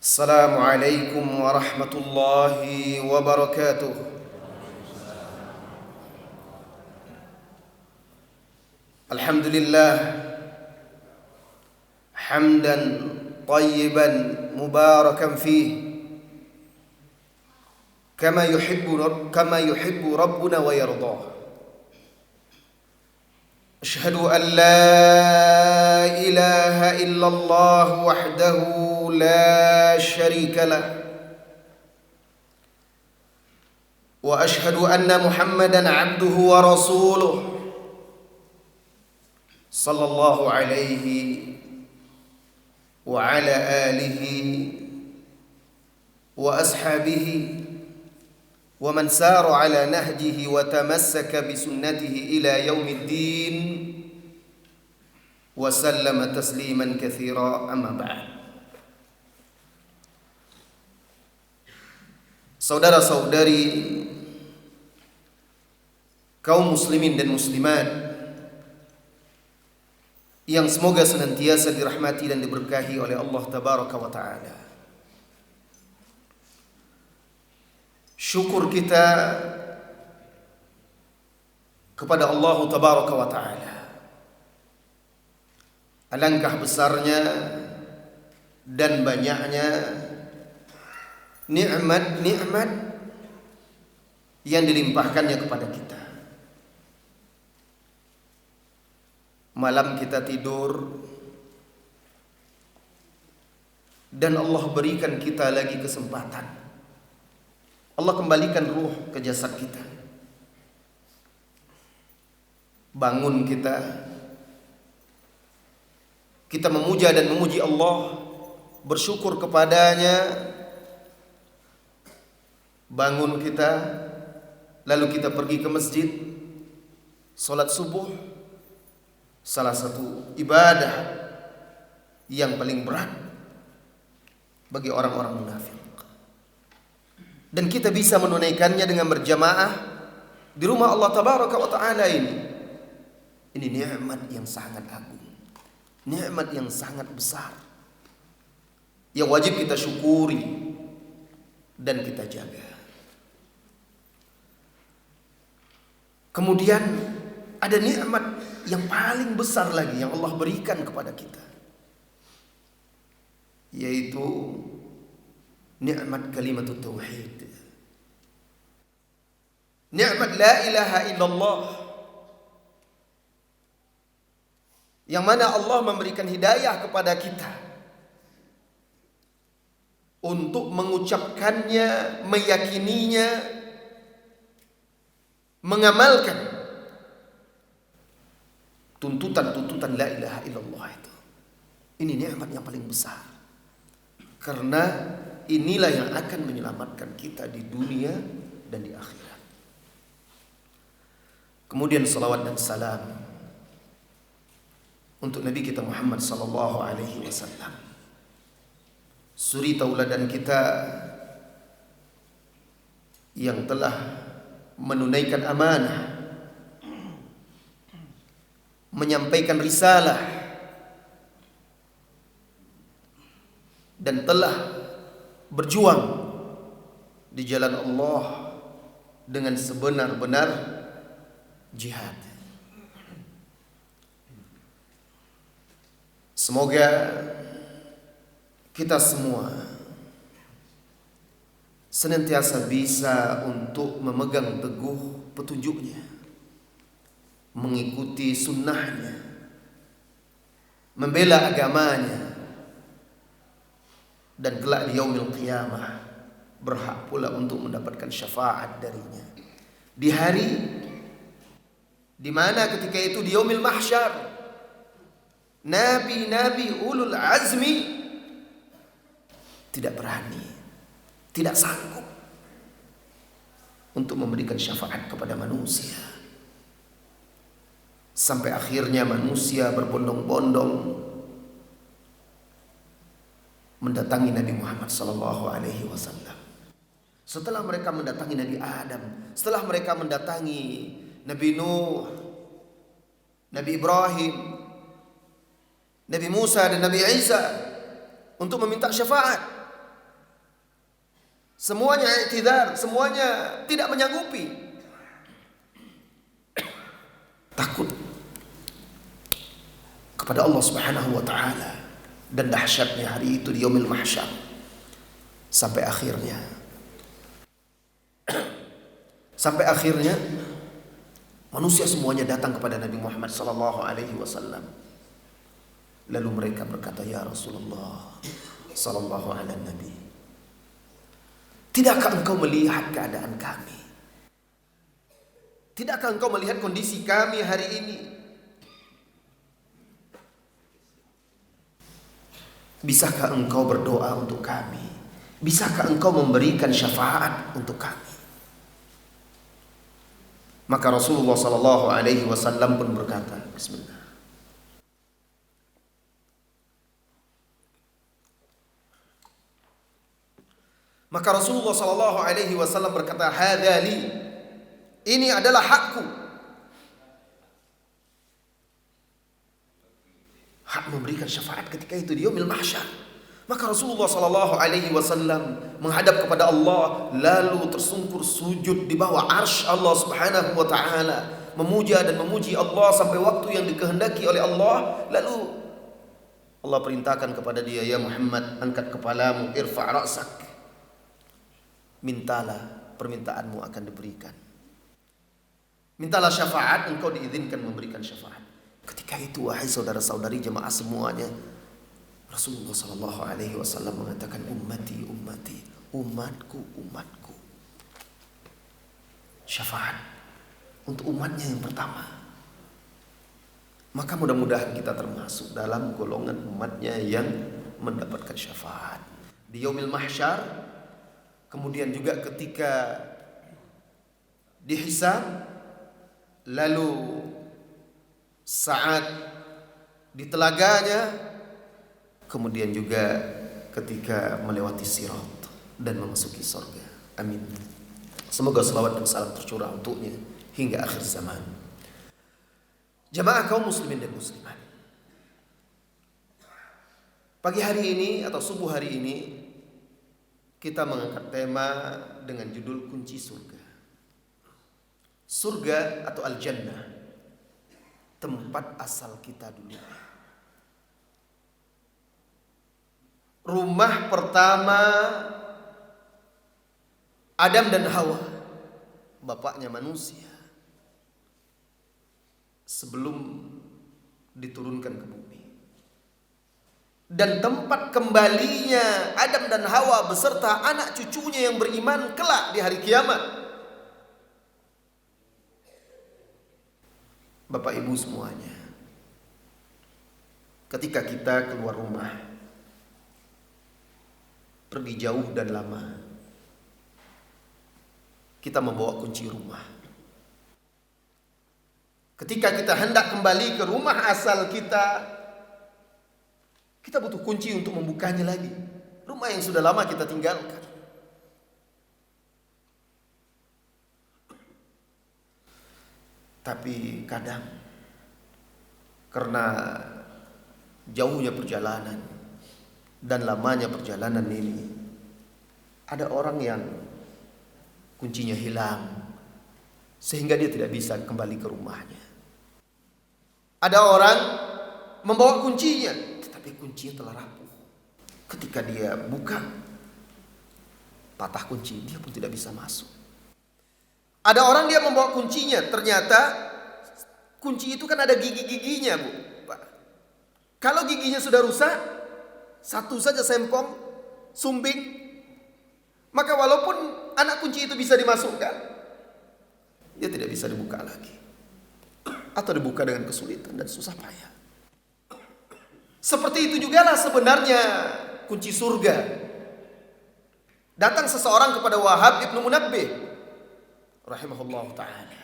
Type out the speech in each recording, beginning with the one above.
Assalamualaikum warahmatullahi wabarakatuh. Alhamdulillah hamdan tayyiban mubarakan fih kama yuhibbu rabbuna wa yardah. Ashhadu an la ilaha illallah wahdahu la syarika lah wa ashhadu anna Muhammadan abduhu wa rasuluh sallallahu alaihi wa ala alihi wa ashabihi wa man sara ala nahjihi wa tamassaka bi sunnatihi ila yaumiddin wa sallama tasliman katsira, amma ba'd. Saudara-saudari kaum muslimin dan muslimat yang semoga senantiasa dirahmati dan diberkahi oleh Allah tabaraka wa taala. Syukur kita kepada Allah tabaraka wa taala. Alangkah besarnya dan banyaknya nikmat-nikmat yang dilimpahkannya kepada kita. Malam kita tidur dan Allah berikan kita lagi kesempatan. Allah kembalikan ruh ke jasad kita. Bangun kita memuja dan memuji Allah, bersyukur kepadanya. Bangun kita, lalu kita pergi ke masjid, salat subuh, salah satu ibadah yang paling berat bagi orang-orang munafik. Dan kita bisa menunaikannya dengan berjamaah di rumah Allah tabaraka wa taala ini. Ini nikmat yang sangat agung, nikmat yang sangat besar, yang wajib kita syukuri dan kita jaga. Kemudian ada nikmat yang paling besar lagi yang Allah berikan kepada kita, yaitu nikmat kalimatut tauhid, nikmat la ilaha illallah, yang mana Allah memberikan hidayah kepada kita untuk mengucapkannya, meyakininya, mengamalkan tuntutan-tuntutan la ilaha illallah itu. Ini nikmat yang paling besar, karena inilah yang akan menyelamatkan kita di dunia dan di akhirat. Kemudian salawat dan salam untuk Nabi kita Muhammad sallallahu alaihi wasallam, suri tauladan kita yang telah menunaikan amanah, menyampaikan risalah, dan telah berjuang di jalan Allah dengan sebenar-benar jihad. Semoga kita semua senantiasa bisa untuk memegang teguh petunjuknya, mengikuti sunnahnya, membela agamanya, dan kelak di yaumil qiyamah berhak pula untuk mendapatkan syafaat darinya. Di hari di mana ketika itu di yaumil mahsyar, nabi-nabi ulul azmi tidak berani, tidak sanggup untuk memberikan syafaat kepada manusia, sampai akhirnya manusia berbondong-bondong mendatangi Nabi Muhammad sallallahu alaihi wasallam. Setelah mereka mendatangi Nabi Adam, setelah mereka mendatangi Nabi Nuh, Nabi Ibrahim, Nabi Musa dan Nabi Isa untuk meminta syafaat, semuanya i'tidar, semuanya tidak menyanggupi. Takut kepada Allah Subhanahu wa taala dan dahsyatnya hari itu di yaumil mahsyar. Sampai akhirnya manusia semuanya datang kepada Nabi Muhammad sallallahu alaihi wasallam. Lalu mereka berkata, "Ya Rasulullah sallallahu alaihi nabi, tidakkah engkau melihat keadaan kami? Tidakkah engkau melihat kondisi kami hari ini? Bisakah engkau berdoa untuk kami? Bisakah engkau memberikan syafaat untuk kami?" Maka Rasulullah sallallahu alaihi wasallam pun berkata, bismillah. Maka Rasulullah sallallahu alaihi wasallam berkata, "Hadza li." Ini adalah hakku. Hak memberikan syafaat ketika itu di yaumil mahsyar. Maka Rasulullah sallallahu alaihi wasallam menghadap kepada Allah, lalu tersungkur sujud di bawah arsy Allah Subhanahu wa taala, memuja dan memuji Allah sampai waktu yang dikehendaki oleh Allah. Lalu Allah perintahkan kepada dia, "Ya Muhammad, angkat kepalamu, irfa' ra'sak." Mintalah, permintaanmu akan diberikan. Mintalah syafaat, engkau diizinkan memberikan syafaat. Ketika itu, wahai saudara-saudari jemaah semuanya, Rasulullah sallallahu alaihi wasallam mengatakan, "Ummati, ummati, umatku, umatku." Syafaat untuk umatnya yang pertama. Maka mudah-mudahan kita termasuk dalam golongan umatnya yang mendapatkan syafaat di yaumil mahsyar. Kemudian juga ketika dihisab, lalu saat di telaganya, kemudian juga ketika melewati sirat dan memasuki surga. Amin. Semoga selawat dan salam tercurah untuknya hingga akhir zaman. Jamaah kaum muslimin dan muslimat, pagi hari ini atau subuh hari ini kita mengangkat tema dengan judul kunci surga. Surga atau al-jannah, tempat asal kita dulu. Rumah pertama Adam dan Hawa, bapaknya manusia, sebelum diturunkan ke bumi. Dan tempat kembalinya Adam dan Hawa beserta anak cucunya yang beriman kelak di hari kiamat. Bapak Ibu semuanya, ketika kita keluar rumah, pergi jauh dan lama, kita membawa kunci rumah. Ketika kita hendak kembali ke rumah asal kita butuh kunci untuk membukanya lagi. Rumah yang sudah lama kita tinggalkan. Tapi kadang karena jauhnya perjalanan dan lamanya perjalanan ini, ada orang yang kuncinya hilang sehingga dia tidak bisa kembali ke rumahnya. Ada orang membawa kuncinya, tetapi kuncinya telah rapuh. Ketika dia buka, patah kunci, dia pun tidak bisa masuk. Ada orang dia membawa kuncinya, ternyata kunci itu kan ada gigi-giginya, Bu. Pak. Kalau giginya sudah rusak, satu saja sempong, sumbing, maka walaupun anak kunci itu bisa dimasukkan, dia tidak bisa dibuka lagi. Atau dibuka dengan kesulitan dan susah payah. Seperti itu jugalah sebenarnya kunci surga. Datang seseorang kepada Wahab ibnu Munabbih rahimahullah ta'ala.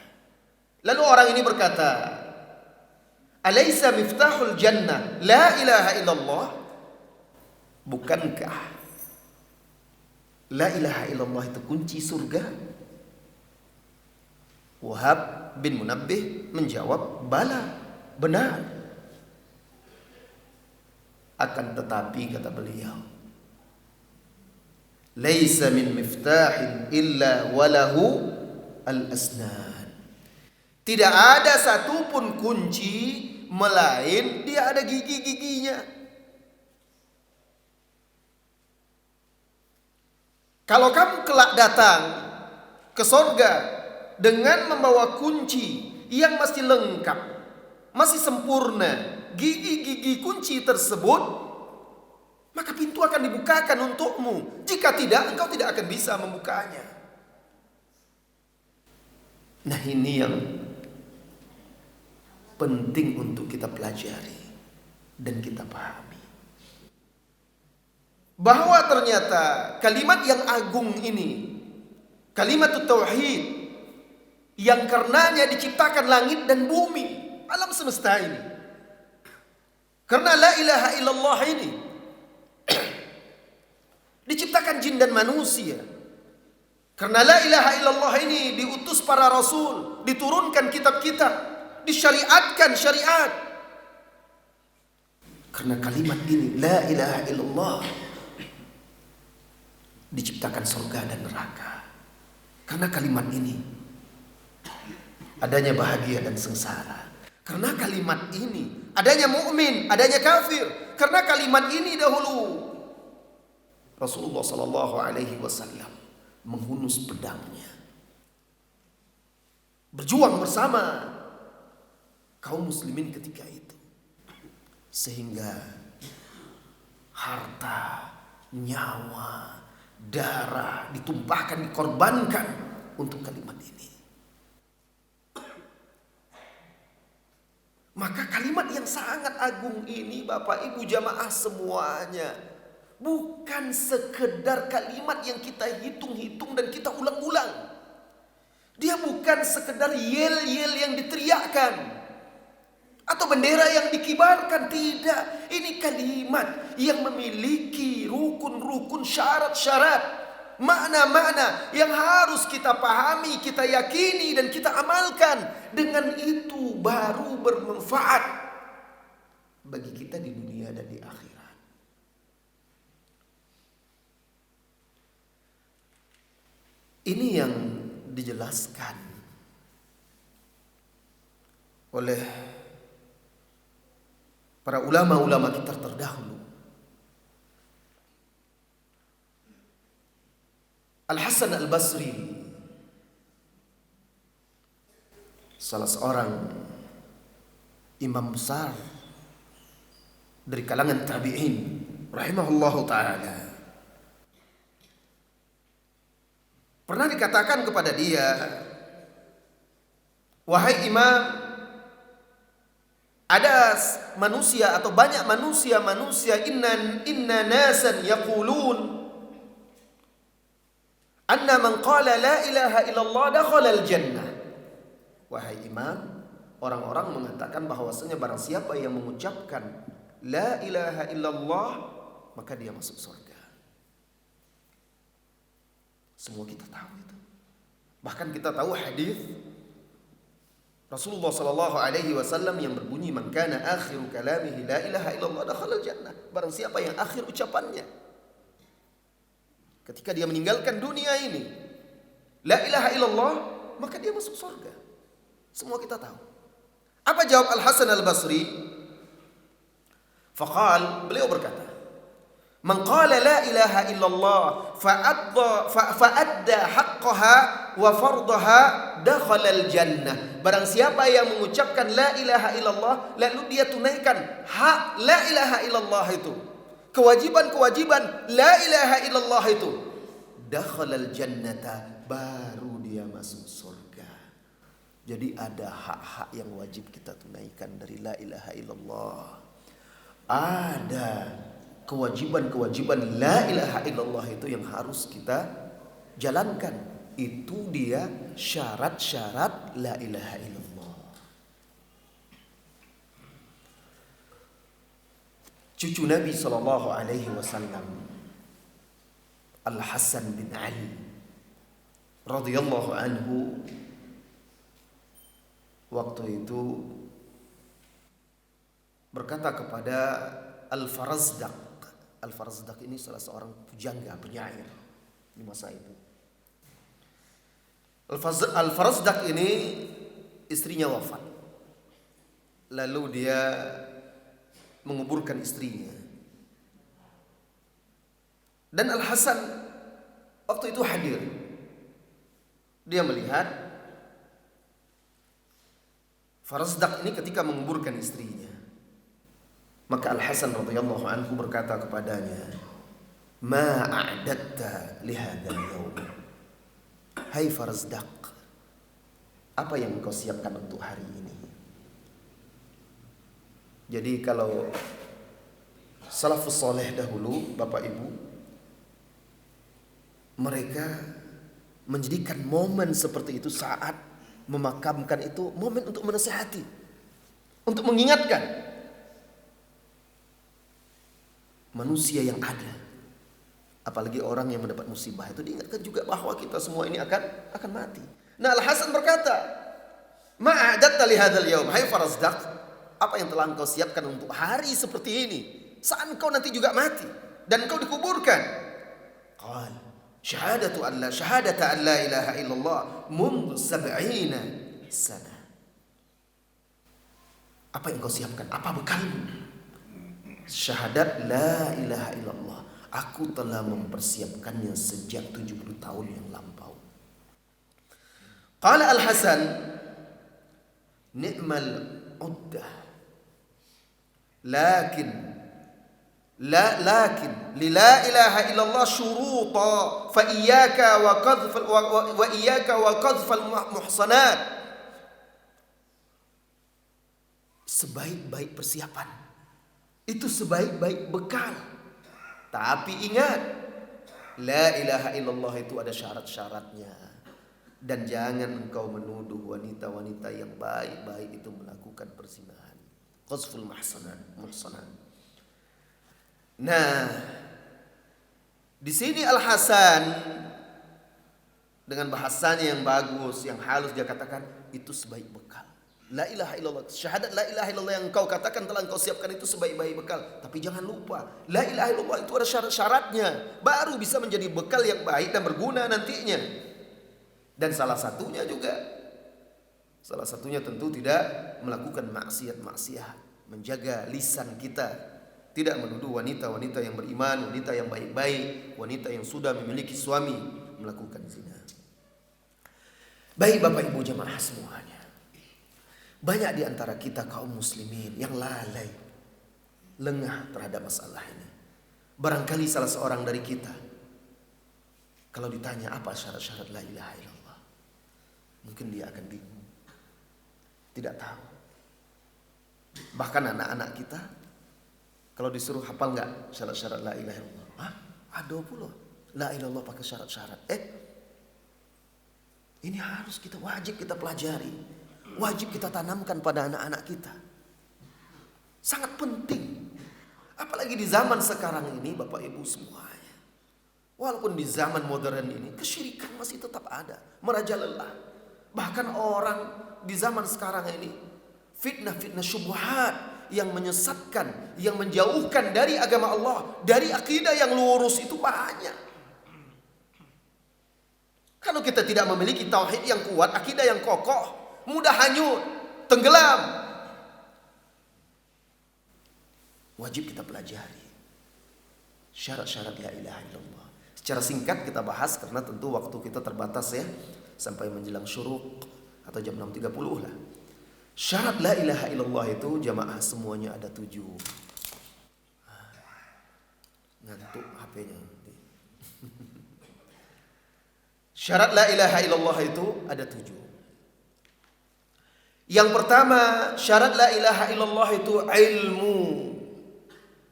Lalu orang ini berkata, "Alaysa miftahul jannah la ilaha illallah?" Bukankah la ilaha illallah itu kunci surga? Wahab bin Munabbih menjawab, "Bala, benar. Akan tetapi," kata beliau, Laisa min miftahin illa walahu al-asnan. Tidak ada satupun kunci melain dia ada gigi-giginya. Kalau kamu kelak datang ke sorga dengan membawa kunci yang masih lengkap, masih sempurna, gigi-gigi kunci tersebut, maka pintu akan dibukakan untukmu. Jika tidak, engkau tidak akan bisa membukanya. Nah, ini yang penting untuk kita pelajari dan kita pahami. Bahwa ternyata kalimat yang agung ini, kalimat tauhid, yang karenanya diciptakan langit dan bumi, alam semesta ini. Karena la ilaha illallah ini diciptakan jin dan manusia. Karena la ilaha illallah ini diutus para rasul, diturunkan kitab-kitab, disyariatkan syariat. Karena kalimat ini la ilaha illallah diciptakan surga dan neraka. Karena kalimat ini adanya bahagia dan sengsara. Karena kalimat ini adanya mukmin, adanya kafir. Karena kalimat ini dahulu Rasulullah sallallahu alaihi wasallam menghunus pedangnya, berjuang bersama kaum muslimin ketika itu, sehingga harta, nyawa, darah ditumpahkan, dikorbankan untuk kalimat ini. Maka kalimat yang sangat agung ini, Bapak Ibu jamaah semuanya, bukan sekedar kalimat yang kita hitung-hitung dan kita ulang-ulang. Dia bukan sekedar yel-yel yang diteriakkan atau bendera yang dikibarkan. Tidak. Ini kalimat yang memiliki rukun-rukun, syarat-syarat, makna-makna yang harus kita pahami, kita yakini dan kita amalkan. Dengan itu baru bermanfaat bagi kita di dunia dan di akhirat. Ini yang dijelaskan oleh para ulama-ulama kita terdahulu. Al-Hasan Al-Basri, salah seorang imam besar dari kalangan tabi'in rahimahullahu ta'ala, pernah dikatakan kepada dia, wahai imam, ada manusia atau banyak manusia inna nasan yaqulun anna man qala la ilaha illallah dakhala al-jannah. Wahai imam, orang-orang mengatakan bahwasanya barang siapa yang mengucapkan la ilaha illallah maka dia masuk surga. Semua kita tahu itu. Bahkan kita tahu hadis Rasulullah sallallahu alaihi wasallam yang berbunyi, man kana akhiru kalamihi la ilaha illallah dakhala al-jannah. Barang siapa yang akhir ucapannya ketika dia meninggalkan dunia ini la ilaha illallah, maka dia masuk surga. Semua kita tahu. Apa jawab Al-Hasan Al-Basri? Faqal, beliau berkata, man qala la ilaha illallah fa'adda haqqaha wa fardaha dakhala al-jannah. Barang siapa yang mengucapkan la ilaha illallah lalu dia tunaikan hak la ilaha illallah itu, kewajiban-kewajiban la ilaha illallah itu, dakhala al-jannata, baru dia masuk surga. Jadi ada hak-hak yang wajib kita tunaikan dari la ilaha illallah. Ada kewajiban-kewajiban la ilaha illallah itu yang harus kita jalankan. Itu dia syarat-syarat la ilaha illallah. Cucu Nabi sallallahu alaihi wasallam, Al-Hasan bin Ali radhiyallahu anhu, waktu itu berkata kepada Al-Farazdaq. Al-Farazdaq ini salah seorang pujangga, penyair. di masa itu. Al-Farazdak ini istrinya wafat. Lalu dia menguburkan istrinya. Dan Al-Hasan waktu itu hadir. Dia melihat Farazdak ini ketika menguburkan istrinya. Maka Al-Hasan radhiyallahu anhu berkata kepadanya, "Ma a'dadta li hadzal yaum?" Hai Farazdak, apa yang engkau siapkan untuk hari ini? Jadi kalau salafus saleh dahulu, Bapak Ibu, mereka menjadikan momen seperti itu saat memakamkan itu momen untuk menasihati, untuk mengingatkan manusia yang ada. Apalagi orang yang mendapat musibah itu diingatkan juga bahwa kita semua ini akan mati. Nah, Al-Hasan berkata, "Ma'adatta li hadzal yaum?" Hai Farazdak, apa yang telah engkau siapkan untuk hari seperti ini? Saat engkau nanti juga mati dan engkau dikuburkan. Qal, syahadata an la ilaha illallah mundu 70 sana. Apa yang engkau siapkan? Apa bekalmu? Syahadat la ilaha illallah. Aku telah mempersiapkannya sejak 70 tahun yang lampau. Qala Al-Hasan, ni'mal uddah. Lakin li la ilaha illallah syuruta fa iyyaka wa qadhfal muhsanat. Sebaik-baik persiapan itu sebaik-baik bekal. Tapi ingat, la ilaha illallah itu ada syarat-syaratnya. Dan jangan engkau menuduh wanita-wanita yang baik-baik itu melakukan perzinahan. Qazful muhsanat. Nah, di sini Al-Hasan dengan bahasanya yang bagus, yang halus, dia katakan itu sebaik bekal. La ilaha illallah, syahadat la ilaha illallah yang engkau katakan telah engkau siapkan itu sebaik-baik bekal. Tapi jangan lupa, la ilaha illallah itu ada syarat-syaratnya, baru bisa menjadi bekal yang baik dan berguna nantinya. Dan salah satunya tentu tidak melakukan maksiat, menjaga lisan kita, tidak menuduh wanita-wanita yang beriman, wanita yang baik-baik, wanita yang sudah memiliki suami melakukan zina. Baik Bapak Ibu jemaah semuanya, banyak di antara kita kaum muslimin yang lalai, lengah terhadap masalah ini. Barangkali salah seorang dari kita, kalau ditanya apa syarat-syarat la ilaha illallah, mungkin dia akan bingung, tidak tahu. Bahkan anak-anak kita, kalau disuruh hafal nggak syarat-syarat la ilaha illallah, ada pula la ilallah pakai syarat-syarat. Ini harus kita, wajib kita pelajari, wajib kita tanamkan pada anak-anak kita. Sangat penting. Apalagi di zaman sekarang ini Bapak Ibu semuanya. Walaupun di zaman modern ini kesyirikan masih tetap ada, merajalela. Bahkan orang di zaman sekarang ini fitnah-fitnah syubhat yang menyesatkan, yang menjauhkan dari agama Allah, dari akidah yang lurus itu banyak. Kalau kita tidak memiliki tauhid yang kuat, akidah yang kokoh, mudah hanyut, tenggelam. Wajib kita pelajari syarat-syarat la ilaha illallah. Secara singkat kita bahas karena tentu waktu kita terbatas ya, sampai menjelang syuruk atau jam 6.30 lah. Syarat la ilaha illallah itu jamaah semuanya ada 7. Ngantuk HP-nya nanti. Syarat la ilaha illallah itu ada 7. Yang pertama, syarat la ilaha illallah itu ilmu.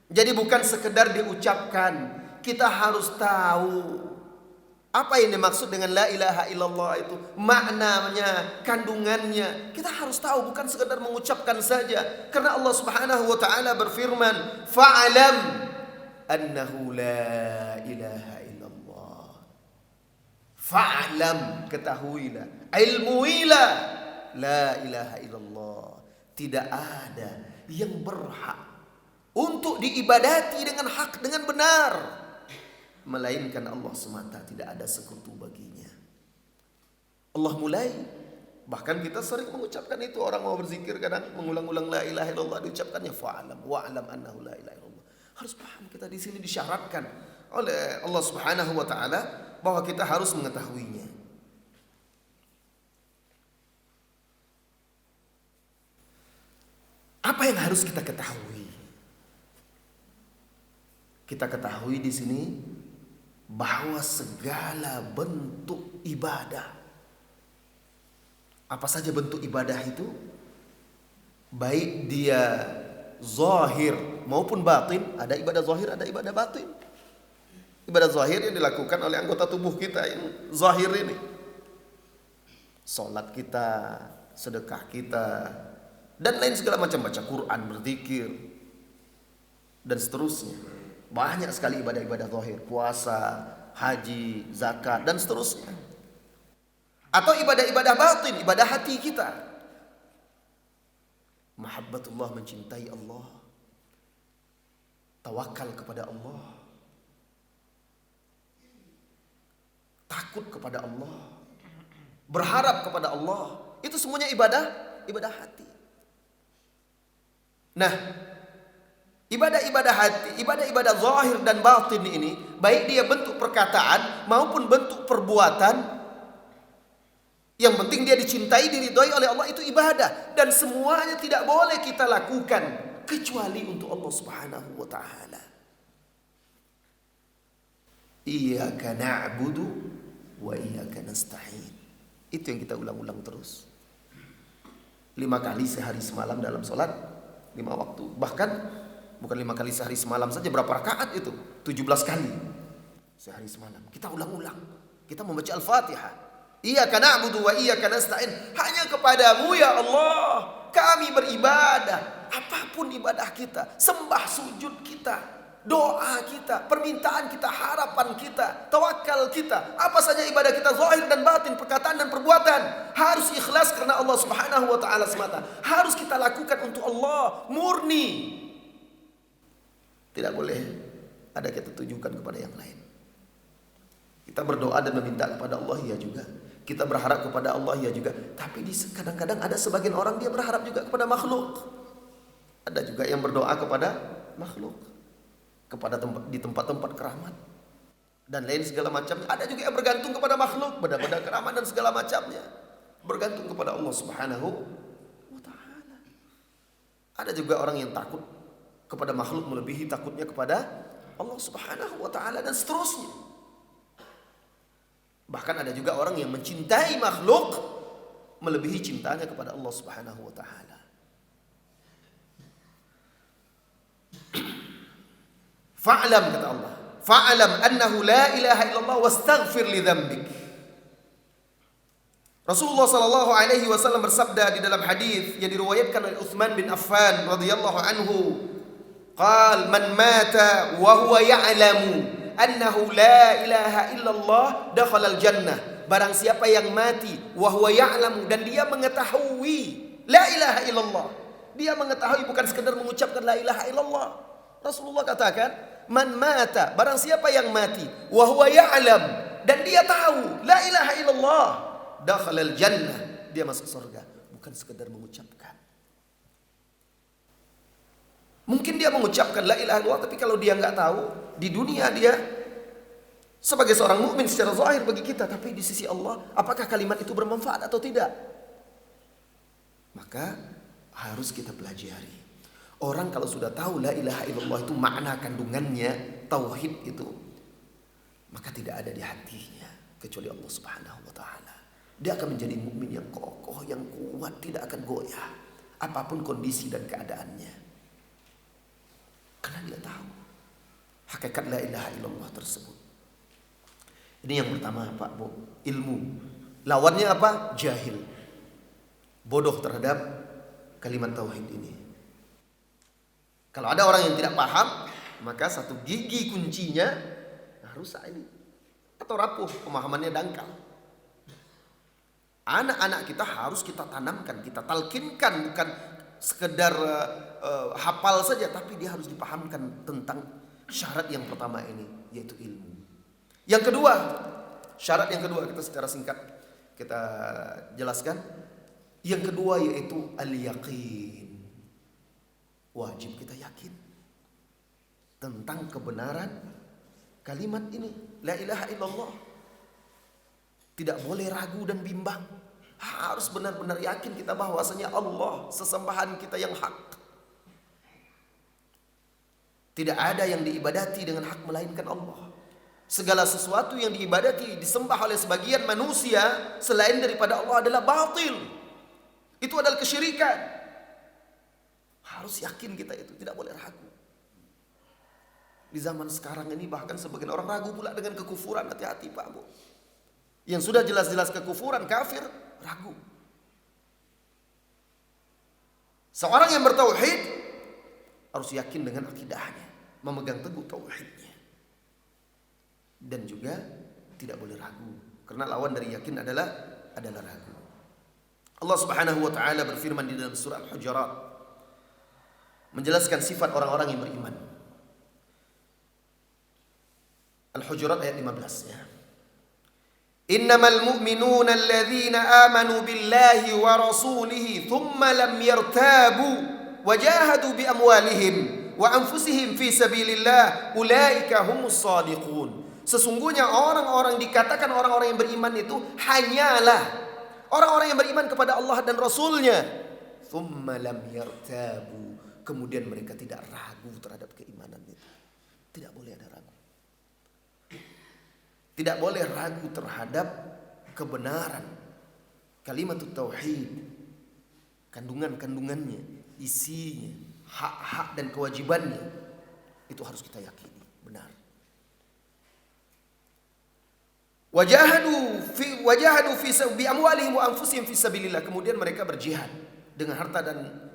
Jadi bukan sekedar diucapkan, kita harus tahu apa yang dimaksud dengan la ilaha illallah itu, maknanya, kandungannya. Kita harus tahu, bukan sekedar mengucapkan saja. Karena Allah Subhanahu wa taala berfirman, "Fa'lam annahu la ilaha illallah." Fa'lam, ketahuilah, ilmuilah, la ilaha illallah. Tidak ada yang berhak untuk diibadati dengan hak, dengan benar, melainkan Allah semata, tidak ada sekutu baginya. Allah mulai, bahkan kita sering mengucapkan itu, orang mau berzikir kadang mengulang-ulang la ilaha illallah, diucapkannya fa'alam wa'alam annahu la ilaha illallah. Harus paham, kita di sini disyaratkan oleh Allah Subhanahu wa taala bahwa kita harus mengetahuinya. Apa yang harus kita ketahui? Kita ketahui di sini bahwa segala bentuk ibadah, apa saja bentuk ibadah itu, baik dia zahir maupun batin, ada ibadah zahir, ada ibadah batin. Ibadah zahir yang dilakukan oleh anggota tubuh kita yang zahir ini, salat kita, sedekah kita, dan lain segala macam, baca Quran, berzikir, dan seterusnya. Banyak sekali ibadah-ibadah zahir, puasa, haji, zakat, dan seterusnya. Atau ibadah-ibadah batin, ibadah hati kita. Mahabbatullah, mencintai Allah, tawakal kepada Allah, takut kepada Allah, berharap kepada Allah. Itu semuanya ibadah hati. Nah, ibadah-ibadah hati, ibadah-ibadah zahir dan batin ini, baik dia bentuk perkataan maupun bentuk perbuatan, yang penting dia dicintai, diridhoi oleh Allah, itu ibadah. Dan semuanya tidak boleh kita lakukan kecuali untuk Allah Subhanahu wa taala. Iyyaka na'budu wa iyyaka nasta'in. Itu yang kita ulang-ulang terus. 5 kali sehari semalam dalam sholat 5 waktu. Bahkan bukan 5 kali sehari semalam saja, berapa rakaat itu? 17 kali sehari semalam. Kita ulang-ulang. Kita membaca Al-Fatihah. Iyyaka na'budu wa iyyaka nasta'in. Hanya kepadamu ya Allah kami beribadah. Apapun ibadah kita, sembah sujud kita, doa kita, permintaan kita, harapan kita, tawakal kita, apa saja ibadah kita zahir dan batin, perkataan dan perbuatan, harus ikhlas karena Allah Subhanahu wa taala semata. Harus kita lakukan untuk Allah, murni. Tidak boleh ada kita tujukan kepada yang lain. Kita berdoa dan meminta kepada Allah, ya juga. Kita berharap kepada Allah, ya juga. Tapi kadang-kadang ada sebagian orang dia berharap juga kepada makhluk. Ada juga yang berdoa kepada makhluk, kepada di tempat-tempat keramat dan lain segala macamnya. Ada juga yang bergantung kepada makhluk, benda-benda keramat dan segala macamnya, bergantung kepada Allah Subhanahu wa taala. Ada juga orang yang takut kepada makhluk melebihi takutnya kepada Allah Subhanahu wa taala, dan seterusnya. Bahkan ada juga orang yang mencintai makhluk melebihi cintanya kepada Allah Subhanahu wa taala. Fa'lam, kata Allah, fa'lam annahu la ilaha illallah wastaghfir li dzambik. Rasulullah sallallahu alaihi wasallam bersabda di dalam hadis yang diriwayatkan oleh Utsman bin Affan radhiyallahu anhu, qal man mata wa huwa ya'lamu annahu la ilaha illallah dakhala al-jannah. Barang siapa yang mati wa huwa ya'lamu, dan dia mengetahui la ilaha illallah, dia mengetahui, bukan sekedar mengucapkan la ilaha illallah. Rasulullah katakan, man mata, barang siapa yang mati wa huwa ya'lam, dan dia tahu la ilaha illallah, dakhalal jannah, dia masuk surga. Bukan sekedar mengucapkan. Mungkin dia mengucapkan la ilaha illallah, tapi kalau dia nggak tahu, di dunia dia sebagai seorang mukmin secara zahir bagi kita, tapi di sisi Allah apakah kalimat itu bermanfaat atau tidak? Maka harus kita pelajari. Orang kalau sudah tahu la ilaha illallah itu makna kandungannya, tauhid itu, maka tidak ada di hatinya kecuali Allah Subhanahu wa taala. Dia akan menjadi mukmin yang kokoh, yang kuat, tidak akan goyah apapun kondisi dan keadaannya. Karena dia tahu hakikat la ilaha illallah tersebut. Ini yang pertama, Pak Bu, ilmu. Lawannya apa? Jahil, bodoh terhadap kalimat tauhid ini. Kalau ada orang yang tidak paham, maka satu gigi kuncinya rusak ini, atau rapuh, pemahamannya dangkal. Anak-anak kita harus kita tanamkan, kita talkinkan, bukan sekedar hafal saja, tapi dia harus dipahamkan tentang syarat yang pertama ini, yaitu ilmu. Yang kedua, syarat yang kedua kita secara singkat kita jelaskan. Yang kedua yaitu al-yaqin. Wajib kita yakin tentang kebenaran kalimat ini, la ilaha illallah. Tidak boleh ragu dan bimbang. Harus benar-benar yakin kita bahwasanya Allah sesembahan kita yang hak. Tidak ada yang diibadati dengan hak melainkan Allah. Segala sesuatu yang diibadati, disembah oleh sebagian manusia selain daripada Allah adalah batil. Itu adalah kesyirikan. Harus yakin kita itu, tidak boleh ragu. Di zaman sekarang ini bahkan sebagian orang ragu pula dengan kekufuran. Hati-hati Pak Bu. Yang sudah jelas-jelas kekufuran, kafir, ragu. Seorang yang bertauhid harus yakin dengan akidahnya, memegang teguh tauhidnya. Dan juga tidak boleh ragu, karena lawan dari yakin adalah ragu. Allah Subhanahu wa taala berfirman di dalam surah Al-Hujurat menjelaskan sifat orang-orang yang beriman. Al-Hujurat ayat 15 ya. Innamal mu'minuna alladzina amanu billahi wa rasulihi thumma lam yartabu wajahadu bi amwalihim wa anfusihim fi sabilillah ulaika humus shadiqun. Sesungguhnya orang-orang dikatakan orang-orang yang beriman itu hanyalah orang-orang yang beriman kepada Allah dan Rasulnya. Thumma lam yartabu. Kemudian mereka tidak ragu terhadap keimanan itu. Tidak boleh ada ragu. Tidak boleh ragu terhadap kebenaran kalimat tauhid, kandungan-kandungannya, isinya, hak-hak dan kewajibannya. Itu harus kita yakini benar. Wajahadu fi bi amwalihim wa anfusihim fi sabilillah. Kemudian mereka berjihad dengan harta dan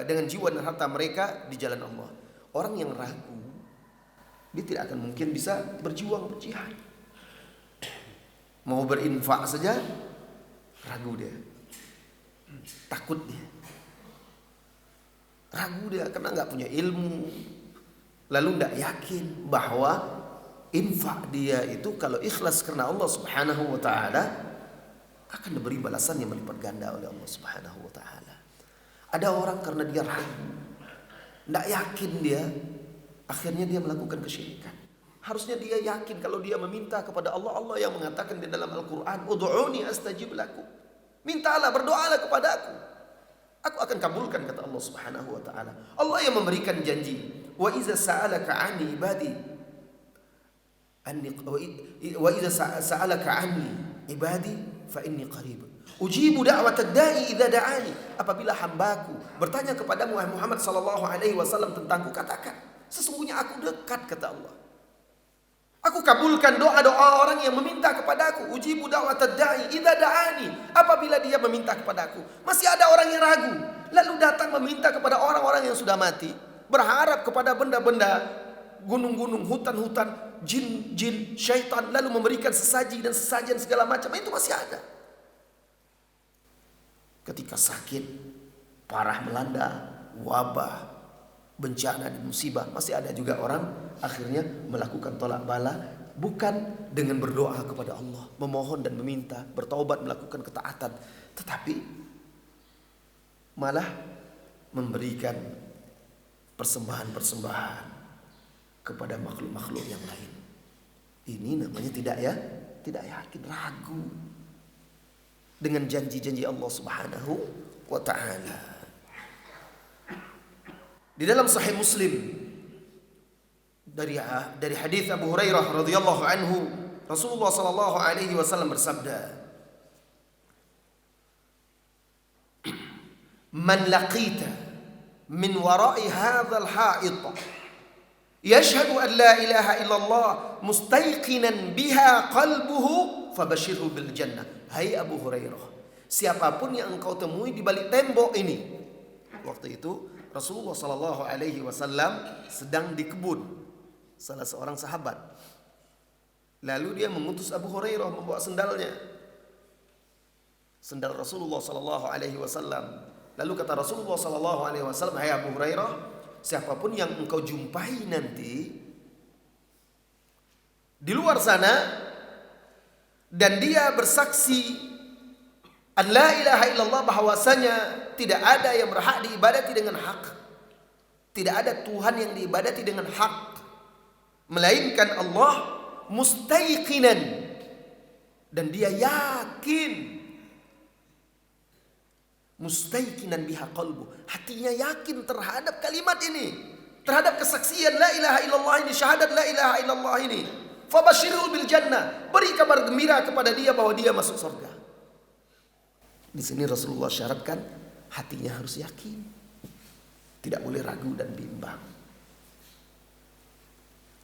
dengan jiwa dan harta mereka di jalan Allah. Orang yang ragu, dia tidak akan mungkin bisa berjuang berjihad. Mau berinfak saja ragu dia. Takut dia. Ragu dia karena enggak punya ilmu. Lalu enggak yakin bahwa infak dia itu kalau ikhlas karena Allah Subhanahu wa taala akan diberi balasan yang berlipat ganda oleh Allah Subhanahu wa taala. Ada orang karena dia ragu, enggak yakin dia, akhirnya dia melakukan kesyirikan. Harusnya dia yakin kalau dia meminta kepada Allah, Allah yang mengatakan di dalam Al-Qur'an, "Ud'uni astajib lakum." Mintalah, berdoalah kepada aku akan kabulkan, kata Allah Subhanahu wa taala. Allah yang memberikan janji, "Wa iza sa'alaka 'anni ibadi wa iza sa'alaka 'anni ibadi fa inni qarib. Ujibu da'watad da'i idza da'ani." Apabila hambaku bertanya kepadamu Muhammad sallallahu alaihi wasallam tentangku, katakan, sesungguhnya aku dekat, kata Allah. Aku kabulkan doa-doa orang yang meminta kepadaku. Ujibu da'watad da'i idza da'ani. Apabila dia meminta kepadaku. Masih ada orang yang ragu, lalu datang meminta kepada orang-orang yang sudah mati, berharap kepada benda-benda, gunung-gunung, hutan-hutan, jin-jin, syaitan, lalu memberikan sesaji dan sesajian segala macam. Itu masih ada. Ketika sakit parah melanda, wabah, bencana dan musibah, masih ada juga orang akhirnya melakukan tolak bala, bukan dengan berdoa kepada Allah, memohon dan meminta, bertaubat, melakukan ketaatan, tetapi malah memberikan persembahan-persembahan kepada makhluk-makhluk yang lain. Ini namanya tidak yakin, ragu dengan janji-janji Allah Subhanahu wa taala. Di dalam Sahih Muslim dari hadis Abu Hurairah radhiyallahu anhu, Rasulullah sallallahu alaihi wasallam bersabda, "Man laqita min wara'i hadzal ha'it yashhadu an la ilaha illallah mustayqinan biha qalbuhu fabashirhu bil jannah." Hai Abu Hurairah, siapapun yang engkau temui di balik tembok ini. Waktu itu Rasulullah sallallahu alaihi wasallam sedang di kebun salah seorang sahabat. Lalu dia mengutus Abu Hurairah membawa sendalnya, sendal Rasulullah sallallahu alaihi wasallam. Lalu kata Rasulullah sallallahu alaihi wasallam, "Hai Abu Hurairah, siapapun yang engkau jumpai nanti di luar sana dan dia bersaksi an la ilaha illallah, bahwasanya tidak ada yang berhak diibadati dengan hak, tidak ada Tuhan yang diibadati dengan hak melainkan Allah, mustaiqinan, dan dia yakin, mustaiqinan biha qalbu, hatinya yakin terhadap kalimat ini, terhadap kesaksian la ilaha illallah ini, syahadat la ilaha illallah ini. Fabashirhu bil jannah, beri kabar gembira kepada dia bahwa dia masuk surga. Di sini Rasulullah syaratkan hatinya harus yakin, tidak boleh ragu dan bimbang.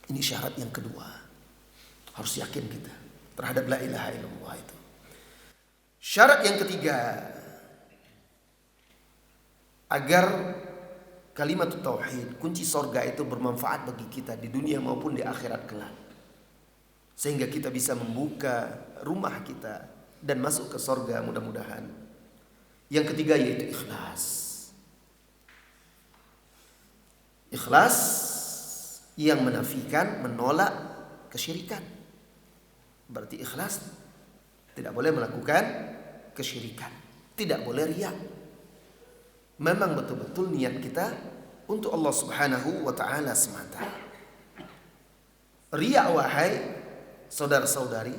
Ini syarat yang kedua, harus yakin kita terhadap la ilaha illallah itu. Syarat yang ketiga, agar kalimat tauhid, kunci surga itu bermanfaat bagi kita di dunia maupun di akhirat kelak, sehingga kita bisa membuka rumah kita dan masuk ke surga mudah-mudahan. Yang ketiga yaitu ikhlas. Ikhlas yang menafikan, menolak kesyirikan. Berarti ikhlas tidak boleh melakukan kesyirikan, tidak boleh riya. Memang betul-betul niat kita untuk Allah Subhanahu wa taala semata. Riya, wahai saudara-saudari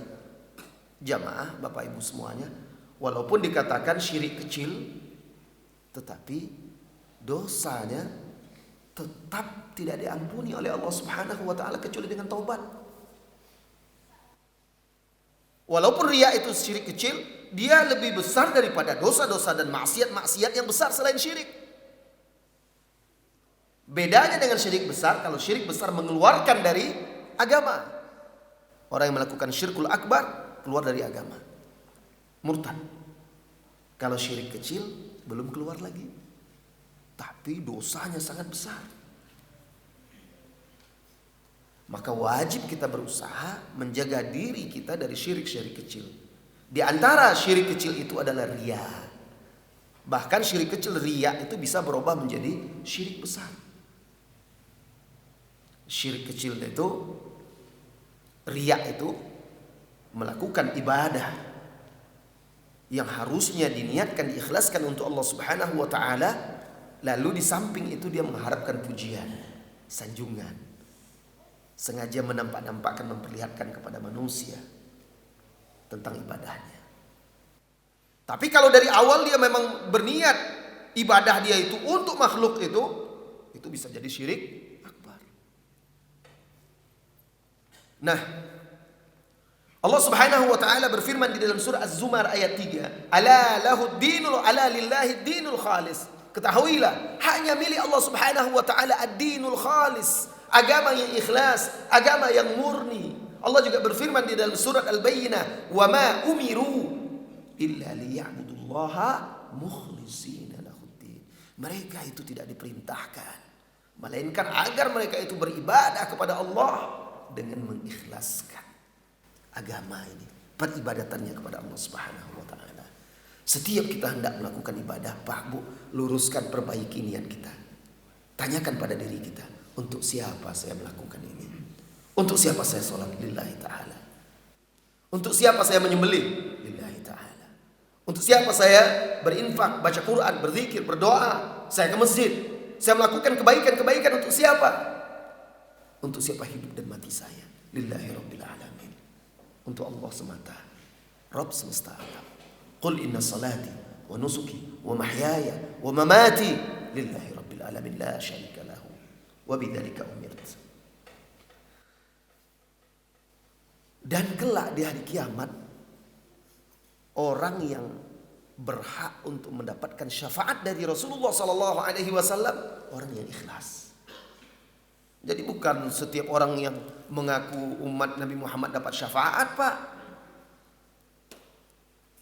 jamaah, Bapak Ibu semuanya, walaupun dikatakan syirik kecil, tetapi dosanya tetap tidak diampuni oleh Allah Subhanahu wa taala kecuali dengan taubat. Walaupun riya itu syirik kecil, dia lebih besar daripada dosa-dosa dan maksiat-maksiat yang besar selain syirik. Bedanya dengan syirik besar, kalau syirik besar mengeluarkan dari agama. Orang yang melakukan syirkul akbar keluar dari agama, murtad. Kalau syirik kecil belum keluar lagi, tapi dosanya sangat besar. Maka wajib kita berusaha menjaga diri kita dari syirik-syirik kecil. Di antara syirik kecil itu adalah riya. Bahkan syirik kecil, riya itu bisa berubah menjadi syirik besar. Syirik kecil itu, riya itu melakukan ibadah yang harusnya diniatkan, diikhlaskan untuk Allah Subhanahu wa taala, lalu di samping itu dia mengharapkan pujian, sanjungan. Sengaja menampak-nampakkan, memperlihatkan kepada manusia tentang ibadahnya. Tapi kalau dari awal dia memang berniat ibadah dia itu untuk makhluk itu bisa jadi syirik akbar. Nah, Allah Subhanahu wa taala berfirman di dalam surah Az-Zumar ayat 3, ala lillahi dinul khalis. Ketahuilah, hanya milik Allah Subhanahu wa taala ad-dinul khalis, agama yang ikhlas, agama yang murni. Allah juga berfirman di dalam surat Al-Bayyinah, wa ma umiru illa liya'budullaha mukhlishina lahuddin. Mereka itu tidak diperintahkan melainkan agar mereka itu beribadah kepada Allah dengan mengikhlaskan agama ini, peribadatannya kepada Allah Subhanahu wa taala. Setiap kita hendak melakukan ibadah, Pak Bu, luruskan, perbaiki niat kita. Tanyakan pada diri kita, untuk siapa saya melakukan ini? Untuk siapa saya sholat? Lillahi ta'ala. Untuk siapa saya menyembelih? Lillahi ta'ala. Untuk siapa saya berinfak, baca Quran, berzikir, berdoa? Saya ke masjid. Saya melakukan kebaikan-kebaikan untuk siapa? Untuk siapa hidup dan mati saya? Lillahi rabbil alamin. Untuk Allah semata, Rabb semesta alam. Qul inna salati wa nusuki wa mahyaya wa mamati lillahi rabbil alamin la syarika lahu wa bidzalika umirt. Dan kelak di hari kiamat, orang yang berhak untuk mendapatkan syafaat dari Rasulullah sallallahu alaihi wasallam, orang yang ikhlas. Jadi bukan setiap orang yang mengaku umat Nabi Muhammad dapat syafaat, Pak.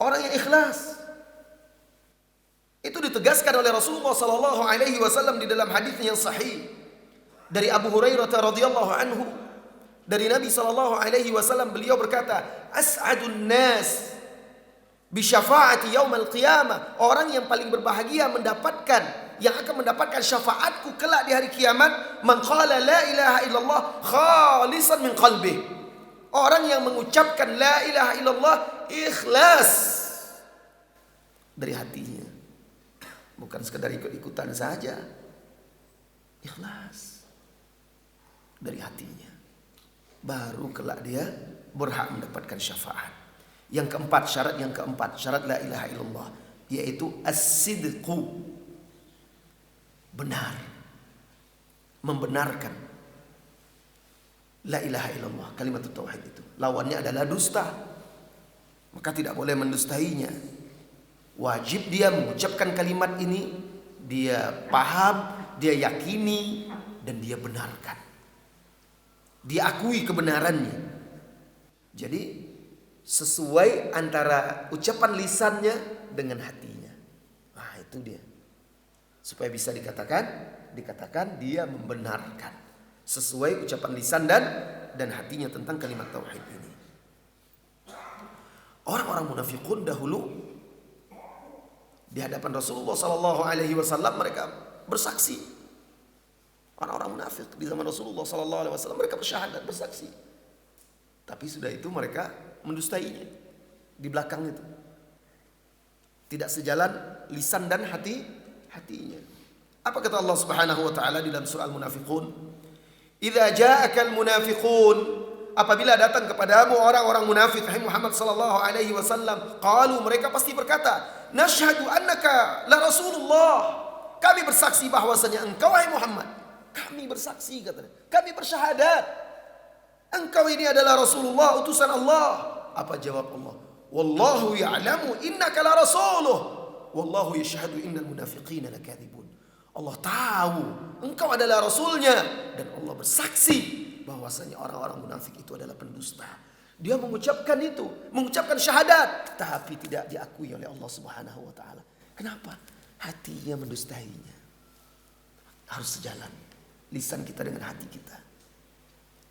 Orang yang ikhlas. Itu ditegaskan oleh Rasulullah sallallahu alaihi wasallam di dalam hadis yang sahih dari Abu Hurairah radhiyallahu anhu, dari Nabi sallallahu alaihi wasallam, beliau berkata, as'adun nas bi syafaati yaumil qiyamah, orang yang paling berbahagia mendapatkan, yang akan mendapatkan syafaatku kelak di hari kiamat, man qala la ilaha illallah khalisan min qalbih, Orang yang mengucapkan la ilaha illallah ikhlas dari hatinya. Bukan sekedar ikut-ikutan saja. Ikhlas dari hatinya. Baru kelak dia berhak mendapatkan syafaat. Yang keempat, syarat la ilaha illallah, yaitu as-sidqu. Benar. Membenarkan la ilaha illallah, kalimat tauhid itu. Lawannya adalah dusta. Maka tidak boleh mendustainya. Wajib dia mengucapkan kalimat ini, dia paham, dia yakini, dan dia benarkan. Dia akui kebenarannya. Jadi sesuai antara ucapan lisannya dengan hatinya. Nah, itu dia. Supaya bisa dikatakan dia membenarkan sesuai ucapan lisan dan hatinya tentang kalimat tauhid ini. Orang-orang munafiqun dahulu di hadapan Rasulullah sallallahu alaihi wasallam mereka bersaksi. Orang-orang munafik di zaman Rasulullah sallallahu alaihi wasallam mereka bersyahadat, bersaksi. Tapi sudah itu mereka mendustainya di belakang itu. Tidak sejalan lisan dan hatinya. Apa kata Allah Subhanahu wa taala di dalam surah Al-Munafiqun? Idza ja'akal munafiqun, apabila datang kepadamu orang-orang munafik, hai Muhammad sallallahu alaihi wasallam, qalu, mereka pasti berkata, nashhadu annaka la Rasulullah. Kami bersaksi bahwasanya engkau, hai Muhammad. Kami bersaksi, katanya. Kami bersyahadat. Engkau ini adalah Rasulullah, utusan Allah. Apa jawab Allah? Wallahu ya'lamu innaka la rasuluh. Wallahu yashhadu innal munafiqina lakadzibun. Allah tahu engkau adalah rasulnya, dan Allah bersaksi bahwasanya orang-orang munafik itu adalah pendusta. Dia mengucapkan itu, mengucapkan syahadat, tapi tidak diakui oleh Allah Subhanahu wa taala. Kenapa? Hatinya mendustainya. Harus sejalan lisan kita dengan hati kita.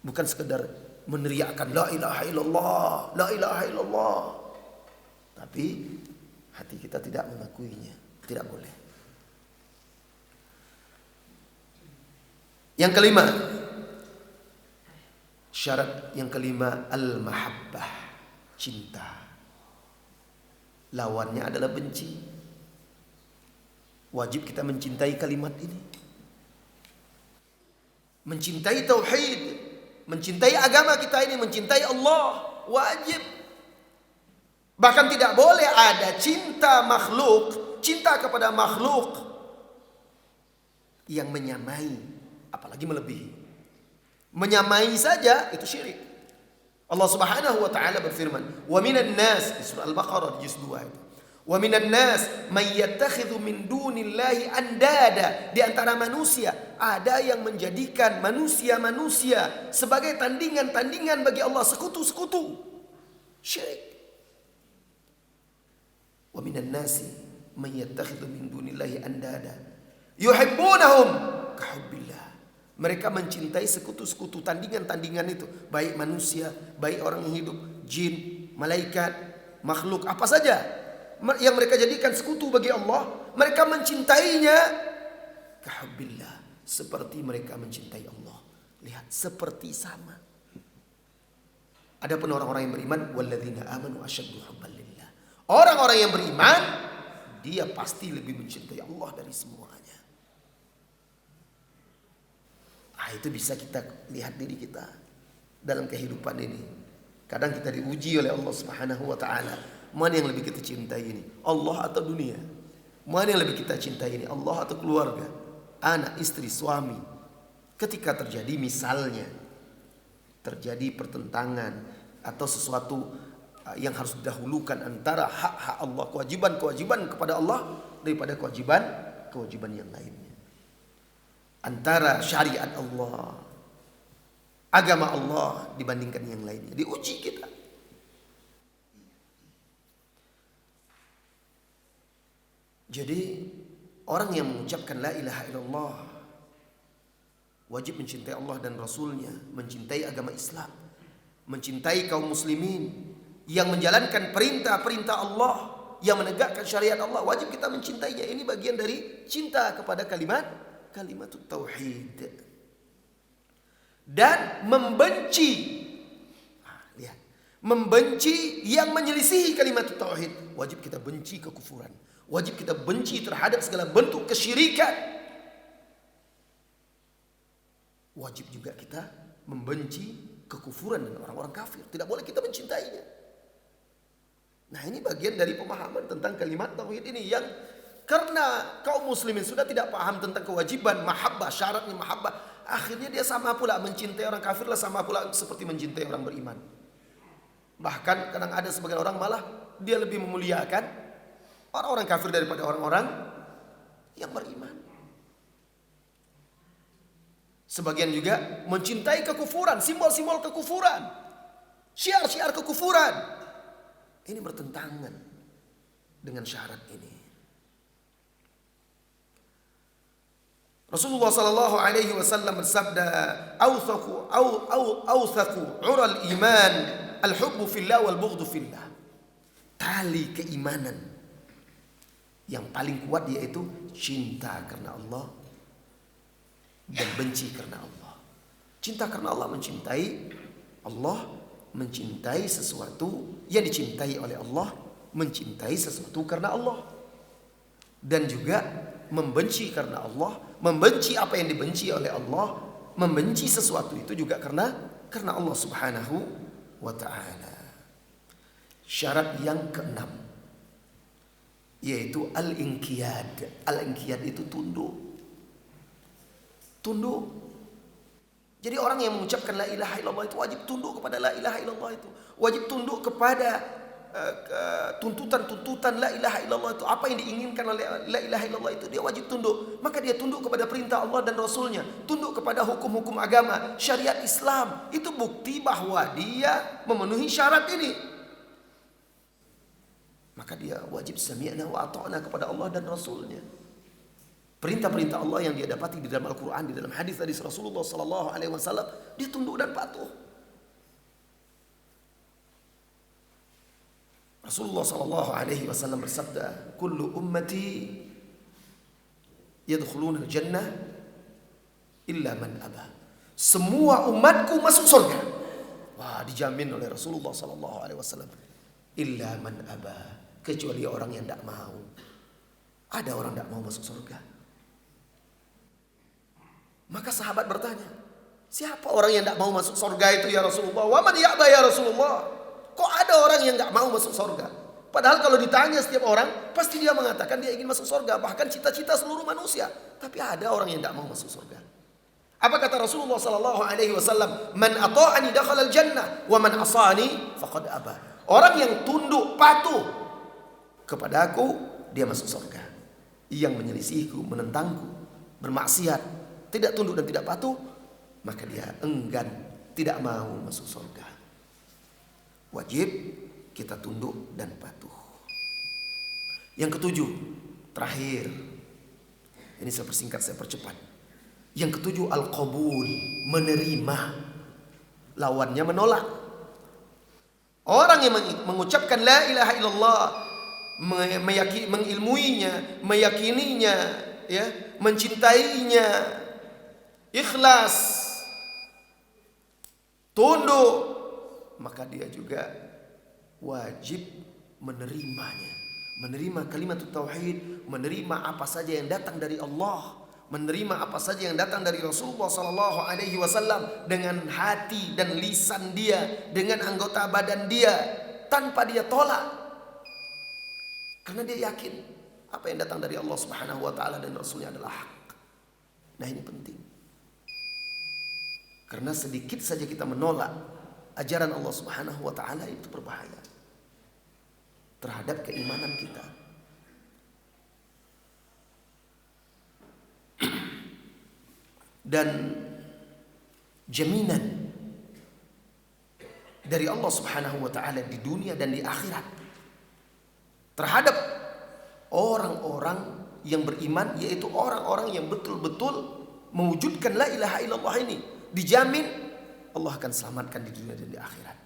Bukan sekedar meneriakkan la ilaha illallah, la ilaha illallah, tapi hati kita tidak mengakuinya. Tidak boleh. Yang kelima, syarat yang kelima, al-mahabbah, cinta. Lawannya adalah benci. Wajib kita mencintai kalimat ini. Mencintai tauhid, mencintai agama kita ini, mencintai Allah, wajib. Bahkan tidak boleh ada cinta makhluk, cinta kepada makhluk yang menyamai, apalagi melebihi. Menyamai saja itu syirik. Allah Subhanahu wa taala berfirman, "Wa minan nas" di surah Al-Baqarah juz 2 itu. "Wa minan nas may yattakhidhu min dunillahi andada." Di antara manusia ada yang menjadikan manusia-manusia sebagai tandingan-tandingan bagi Allah, sekutu-sekutu. Syirik. "Wa minan nasi may yattakhidhu min dunillahi andada yuhibbunahum kahubbillah." Mereka mencintai sekutu-sekutu, tandingan-tandingan itu, baik manusia, baik orang yang hidup, jin, malaikat, makhluk apa saja yang mereka jadikan sekutu bagi Allah, mereka mencintainya kahubbillah, seperti mereka mencintai Allah. Lihat, seperti sama. Adapun orang-orang yang beriman, walladzina amanu asyaddu hubban lillah. Orang-orang yang beriman, dia pasti lebih mencintai Allah dari semuanya. Itu bisa kita lihat diri kita dalam kehidupan ini. Kadang kita diuji oleh Allah Subhanahu wa taala. Mana yang lebih kita cintai ini? Allah atau dunia? Mana yang lebih kita cintai ini? Allah atau keluarga? Anak, istri, suami. Ketika terjadi misalnya terjadi pertentangan atau sesuatu yang harus didahulukan antara hak-hak Allah, kewajiban-kewajiban kepada Allah daripada kewajiban yang lainnya. Antara syariat Allah, agama Allah dibandingkan yang lainnya. Diuji kita. Jadi orang yang mengucapkan la ilaha illallah wajib mencintai Allah dan Rasulnya, mencintai agama Islam, mencintai kaum muslimin, yang menjalankan perintah-perintah Allah, yang menegakkan syariat Allah, wajib kita mencintainya. Ini bagian dari cinta kepada kalimat tauhid. Dan membenci, membenci yang menyelisihi kalimat tauhid. Wajib kita benci kekufuran. Wajib kita benci terhadap segala bentuk kesyirikan. Wajib juga kita membenci kekufuran dan orang-orang kafir. Tidak boleh kita mencintainya. Nah, ini bagian dari pemahaman tentang kalimat tauhid ini yang karena kaum muslimin sudah tidak paham tentang kewajiban mahabbah, syaratnya mahabbah, akhirnya dia sama pula mencintai orang kafir lah sama pula seperti mencintai orang beriman. Bahkan kadang ada sebagian orang malah dia lebih memuliakan orang-orang kafir daripada orang-orang yang beriman. Sebagian juga mencintai kekufuran, simbol-simbol kekufuran, syiar-syiar kekufuran. Ini bertentangan dengan syarat ini. Rasulullah sallallahu alaihi wasallam bersabda, "Awthaku ural iman al-hubbu fillah wal bughdhu fillah." Tali keimanan yang paling kuat yaitu cinta karena Allah dan benci karena Allah. Cinta karena Allah, mencintai sesuatu yang dicintai oleh Allah, mencintai sesuatu karena Allah. Dan juga membenci karena Allah, membenci apa yang dibenci oleh Allah, membenci sesuatu itu juga karena Allah Subhanahu wa ta'ala. Syarat yang keenam yaitu al-inqiyad. Al-inqiyad itu tunduk. Jadi orang yang mengucapkan la ilaha illallah itu wajib tunduk kepada la ilaha illallah itu. Wajib tunduk kepada tuntutan la ilaha illallah itu. Apa yang diinginkan oleh la ilaha illallah itu dia wajib tunduk. Maka dia tunduk kepada perintah Allah dan Rasulnya, tunduk kepada hukum-hukum agama, syariat Islam. Itu bukti bahwa dia memenuhi syarat ini. Maka dia wajib sami'na wa ata'na kepada Allah dan Rasulnya. Perintah-perintah Allah yang dia dapati di dalam Al-Quran, di dalam hadis-hadis Rasulullah Sallallahu Alaihi Wasallam, dia tunduk dan patuh. Rasulullah Sallallahu Alaihi Wasallam bersabda, "Kullu ummati yadkhuluna al-jannah illa man aba." Semua umatku masuk surga. Wah, dijamin oleh Rasulullah Sallallahu Alaihi Wasallam. Illa man aba, kecuali orang yang tidak mau. Ada orang tidak mau masuk surga. Maka sahabat bertanya, siapa orang yang tidak mau masuk surga itu ya Rasulullah? Wa man ya'ba ya Rasulullah? Kok ada orang yang tidak mau masuk surga? Padahal kalau ditanya setiap orang, pasti dia mengatakan dia ingin masuk surga. Bahkan cita-cita seluruh manusia. Tapi ada orang yang tidak mau masuk surga. Apa kata Rasulullah Sallallahu Alaihi Wasallam? Man ata'ani dakhala al-jannah, wa man asani faqad aba. Orang yang tunduk patuh kepadaku, dia masuk surga. Yang menyelisihiku, menentangku, bermaksiat, tidak tunduk dan tidak patuh, maka dia enggan, tidak mau masuk surga. Wajib kita tunduk dan patuh. Yang ketujuh, terakhir. Ini saya persingkat, saya percepat. Yang ketujuh, al-qabul, menerima. Lawannya menolak. Orang yang mengucapkan la ilaha illallah, mengilmuinya, meyakininya, ya, mencintainya, ikhlas, tunduk, maka dia juga wajib menerimanya. Menerima kalimat tauhid, menerima apa saja yang datang dari Allah, menerima apa saja yang datang dari Rasulullah Sallallahu Alaihi Wasallam dengan hati dan lisan dia, dengan anggota badan dia, tanpa dia tolak, karena dia yakin apa yang datang dari Allah Subhanahu Wa Taala dan Rasulnya adalah hak. Nah, ini penting. Karena sedikit saja kita menolak ajaran Allah Subhanahu wa ta'ala, itu berbahaya terhadap keimanan kita. Dan jaminan dari Allah Subhanahu wa ta'ala di dunia dan di akhirat terhadap orang-orang yang beriman, yaitu orang-orang yang betul-betul mewujudkan la ilaha illallah ini, dijamin Allah akan selamatkan di dunia dan di akhirat.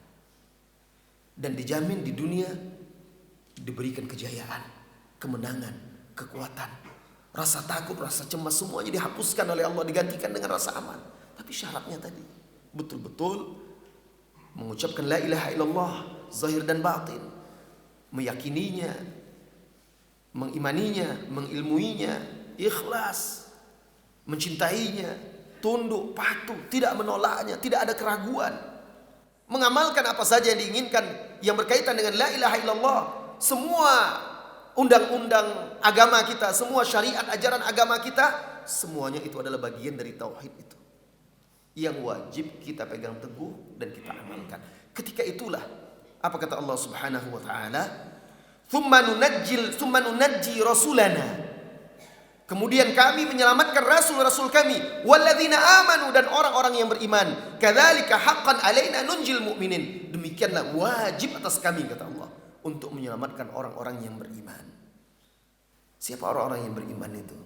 Dan dijamin di dunia diberikan kejayaan, kemenangan, kekuatan, rasa takut, rasa cemas, semuanya dihapuskan oleh Allah, digantikan dengan rasa aman. Tapi syaratnya tadi betul-betul mengucapkan la ilaha illallah zahir dan batin, meyakininya, mengimaninya, mengilmuinya, ikhlas, mencintainya, tunduk, patuh, tidak menolaknya, tidak ada keraguan, mengamalkan apa saja yang diinginkan yang berkaitan dengan la ilaha illallah. Semua undang-undang agama kita, semua syariat ajaran agama kita, semuanya itu adalah bagian dari tauhid itu yang wajib kita pegang teguh dan kita amalkan. Ketika itulah apa kata Allah Subhanahu wa taala, "Tsumma nunajji rasulana." Kemudian kami menyelamatkan rasul-rasul kami, walladzina amanu, dan orang-orang yang beriman. Kadzalika haqqan alaina nunjil mu'minin. Demikianlah wajib atas kami, kata Allah, untuk menyelamatkan orang-orang yang beriman. Siapa orang-orang yang beriman itu?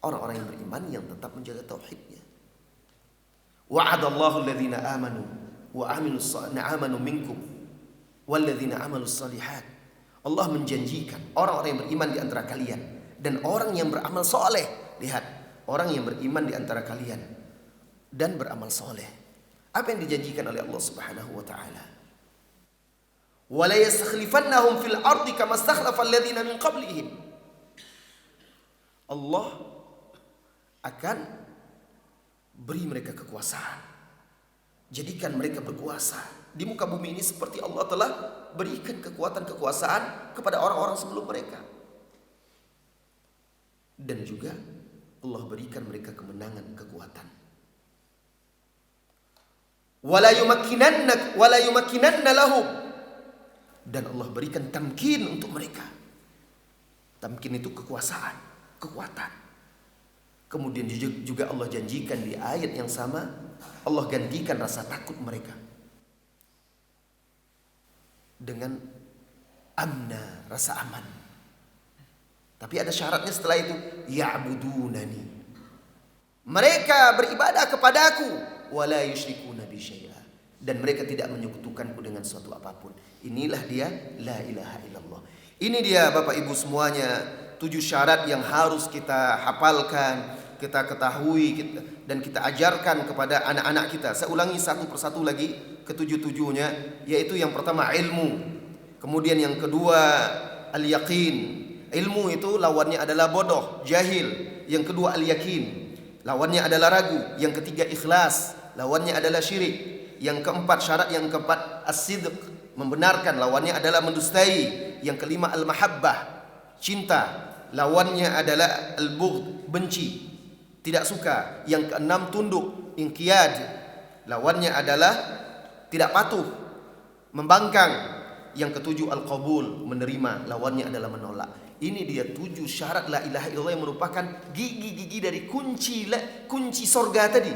Orang-orang yang beriman yang tetap menjaga tauhidnya. Wa'adallahu alladzina amanu wa amanu minkum walladzina amalus shalihat. Allah menjanjikan orang-orang yang beriman di antara kalian dan orang yang beramal soleh. Lihat, orang yang beriman di antara kalian dan beramal soleh. Apa yang dijanjikan oleh Allah Subhanahu wa taala? Wa la yastakhlifannahum fil ardi kama istakhlafa alladziina min qablihim. Allah akan beri mereka kekuasaan. Jadikan mereka berkuasa di muka bumi ini seperti Allah telah berikan kekuasaan kepada orang-orang sebelum mereka. Dan juga Allah berikan mereka kemenangan, kekuatan. Wala yumakkinanna lahum, dan Allah berikan tamkin untuk mereka. Tamkin itu kekuasaan, kekuatan. Kemudian juga Allah janjikan di ayat yang sama, Allah gantikan rasa takut mereka dengan amna, rasa aman. Tapi ada syaratnya setelah itu, ya'budunani. Mereka beribadah kepadaku, wala yusyrikuna bi syai'a, dan mereka tidak menyekutukanku dengan suatu apapun. Inilah dia la ilaha illallah. Ini dia Bapak Ibu semuanya, 7 syarat yang harus kita hafalkan, kita ketahui dan kita ajarkan kepada anak-anak kita. Saya ulangi satu persatu lagi ke-7-7-nya, yaitu yang pertama ilmu, kemudian yang kedua al-yaqin. Ilmu itu lawannya adalah bodoh, jahil. Yang kedua al-yakin, lawannya adalah ragu. Yang ketiga ikhlas, lawannya adalah syirik. Yang keempat, syarat yang keempat as-sidq, membenarkan, lawannya adalah mendustai. Yang kelima al-mahabbah, cinta, lawannya adalah al-bughd, benci, tidak suka. Yang keenam tunduk, inqiyad, lawannya adalah tidak patuh, membangkang. Yang ketujuh al-qabul, menerima, lawannya adalah menolak. Ini dia 7 syarat la ilaha illallah yang merupakan gigi-gigi dari kunci sorga tadi,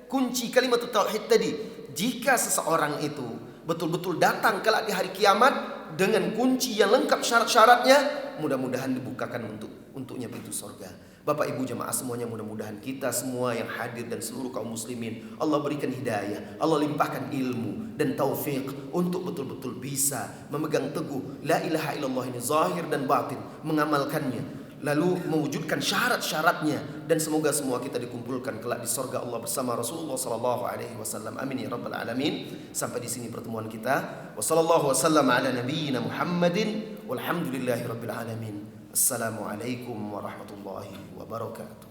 kunci kalimat tauhid tadi. Jika seseorang itu betul-betul datang kelak di hari kiamat dengan kunci yang lengkap syarat-syaratnya, mudah-mudahan dibukakan untuknya pintu sorga. Bapak Ibu jemaah semuanya, mudah-mudahan kita semua yang hadir dan seluruh kaum muslimin, Allah berikan hidayah, Allah limpahkan ilmu dan taufik untuk betul-betul bisa memegang teguh la ilaha illallah ini zahir dan batin, mengamalkannya, lalu mewujudkan syarat-syaratnya, dan semoga semua kita dikumpulkan kelak di surga Allah bersama Rasulullah sallallahu alaihi wasallam. Amin ya rabbal alamin. Sampai di sini pertemuan kita. Wassallallahu wasallam ala nabiyyina Muhammadin walhamdulillahi rabbil alamin. Assalamualaikum warahmatullahi wabarakatuh.